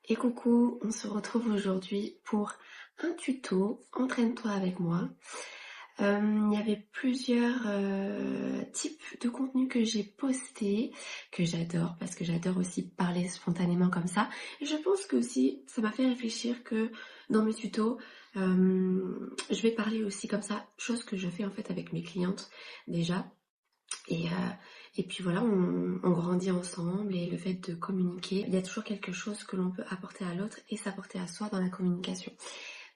Et coucou, on se retrouve aujourd'hui pour un tuto, entraîne-toi avec moi. Il y avait plusieurs types de contenus que j'ai postés, que j'adore, parce que j'adore aussi parler spontanément comme ça. Et je pense que aussi, ça m'a fait réfléchir que dans mes tutos, je vais parler aussi comme ça, chose que je fais en fait avec mes clientes déjà. Et, euh, et puis voilà, on grandit ensemble et le fait de communiquer, il y a toujours quelque chose que l'on peut apporter à l'autre et s'apporter à soi dans la communication.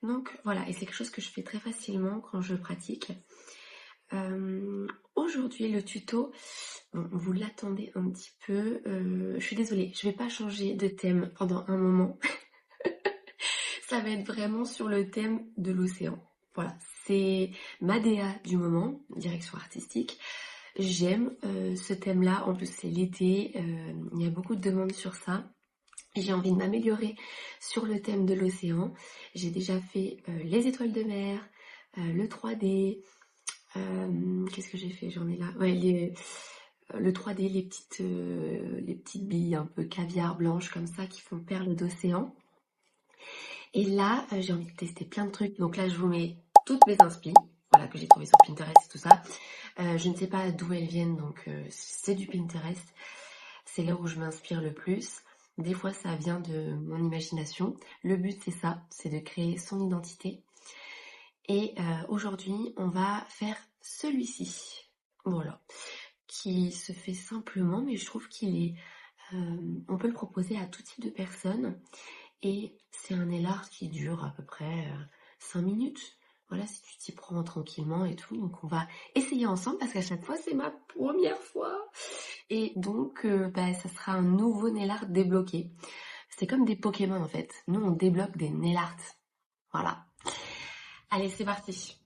Donc voilà, et c'est quelque chose que je fais très facilement quand je pratique. Aujourd'hui, le tuto, bon, vous l'attendez un petit peu. Je suis désolée, je vais pas changer de thème pendant un moment. Ça va être vraiment sur le thème de l'océan. Voilà, c'est ma DA du moment, direction artistique. J'aime ce thème-là, en plus c'est l'été, il y a beaucoup de demandes sur ça. J'ai envie de m'améliorer sur le thème de l'océan. J'ai déjà fait les étoiles de mer, le 3D, qu'est-ce que j'ai fait? J'en ai là. Ouais, le 3D, les petites billes un peu caviar blanches comme ça qui font perles d'océan. Et là, j'ai envie de tester plein de trucs. Donc là, je vous mets toutes mes inspi, voilà, que j'ai trouvé sur Pinterest et tout ça. Je ne sais pas d'où elles viennent, donc c'est du Pinterest. C'est là où je m'inspire le plus. Des fois, ça vient de mon imagination. Le but, c'est ça, c'est de créer son identité. Et aujourd'hui, on va faire celui-ci. Voilà. Qui se fait simplement, mais je trouve qu'il est... on peut le proposer à tout type de personnes. Et c'est un nail art qui dure à peu près 5 minutes. Voilà, si tu t'y prends tranquillement et tout. Donc on va essayer ensemble parce qu'à chaque fois c'est ma première fois. Et donc ça sera un nouveau nail art débloqué. C'est comme des Pokémon en fait. Nous on débloque des nail art. Voilà. Allez, c'est parti.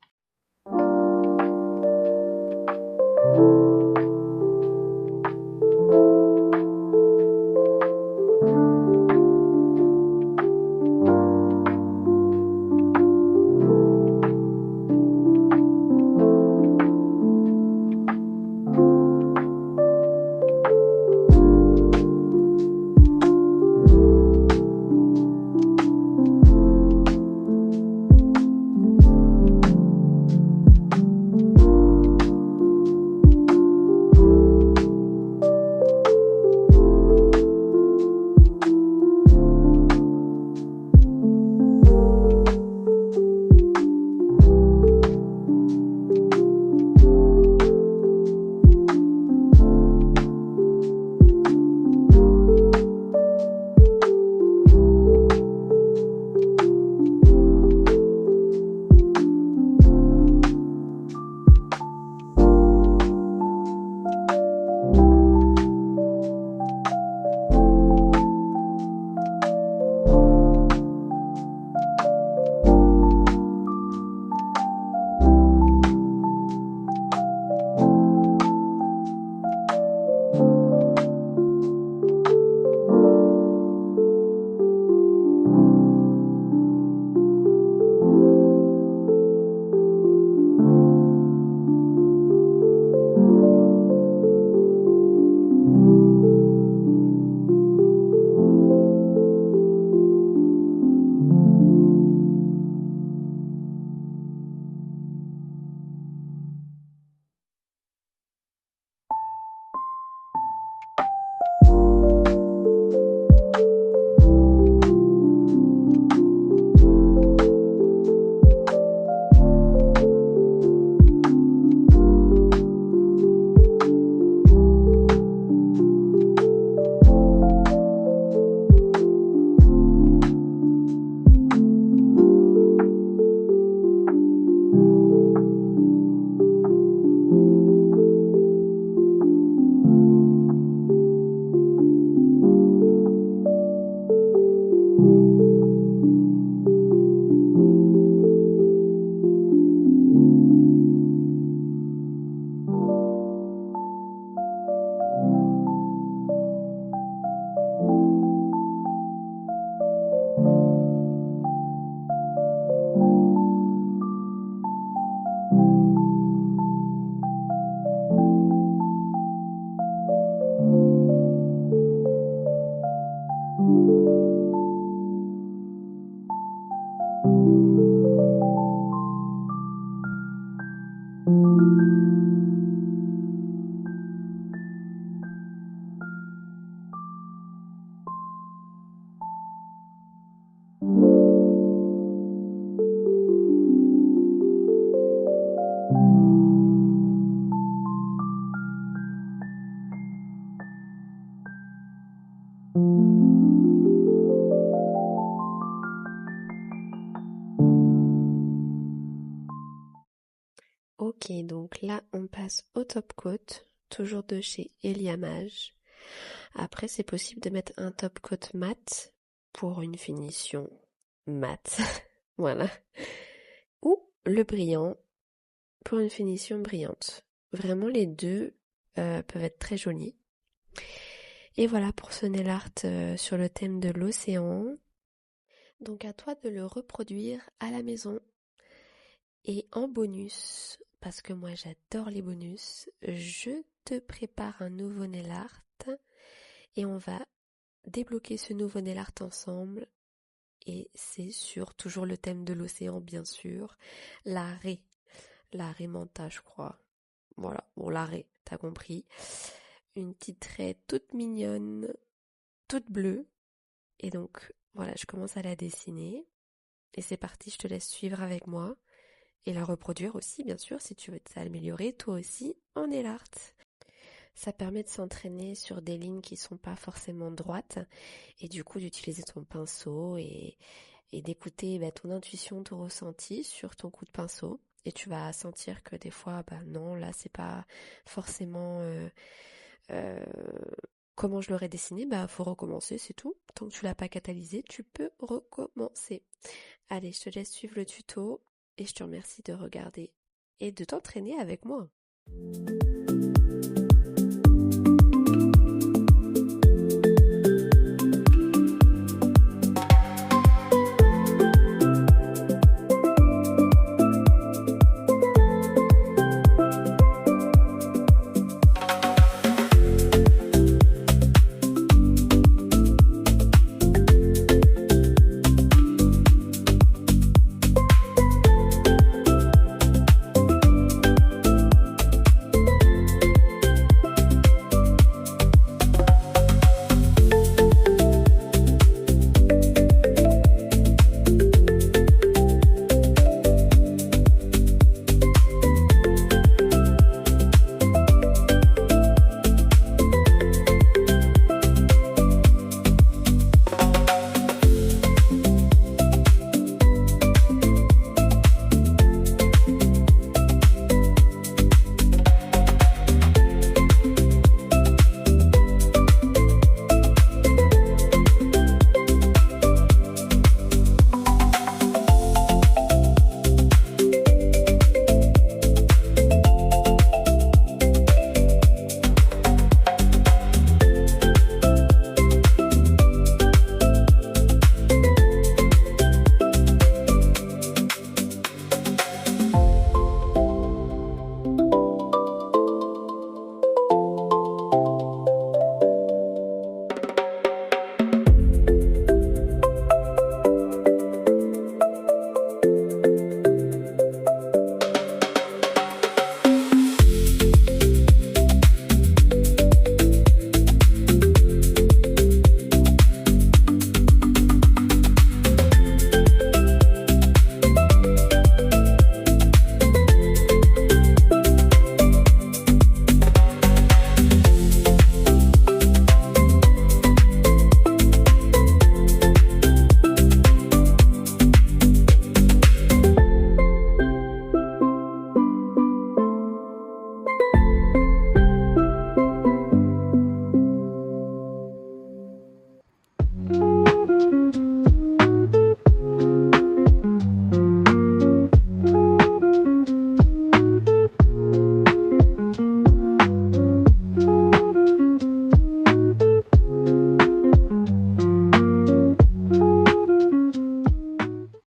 Ok, donc là on passe au top coat, toujours de chez Eliamage. Après c'est possible de mettre un top coat mat pour une finition mat, voilà. Ou le brillant pour une finition brillante. Vraiment les deux peuvent être très jolis. Et voilà pour ce nail art sur le thème de l'océan. Donc à toi de le reproduire à la maison. Et en bonus, parce que moi j'adore les bonus, je te prépare un nouveau nail art et on va débloquer ce nouveau nail art ensemble. Et c'est sur toujours le thème de l'océan bien sûr, la raie manta je crois. Voilà, bon la raie, t'as compris. Une petite raie toute mignonne, toute bleue. Et donc voilà, je commence à la dessiner. Et c'est parti, je te laisse suivre avec moi. Et la reproduire aussi, bien sûr, si tu veux t'améliorer toi aussi en nail art. Ça permet de s'entraîner sur des lignes qui sont pas forcément droites et du coup d'utiliser ton pinceau et d'écouter ton intuition, ton ressenti sur ton coup de pinceau. Et tu vas sentir que des fois, non, là c'est pas forcément euh, comment je l'aurais dessiné. Faut recommencer, c'est tout. Tant que tu l'as pas catalysé, tu peux recommencer. Allez, je te laisse suivre le tuto et je te remercie de regarder et de t'entraîner avec moi.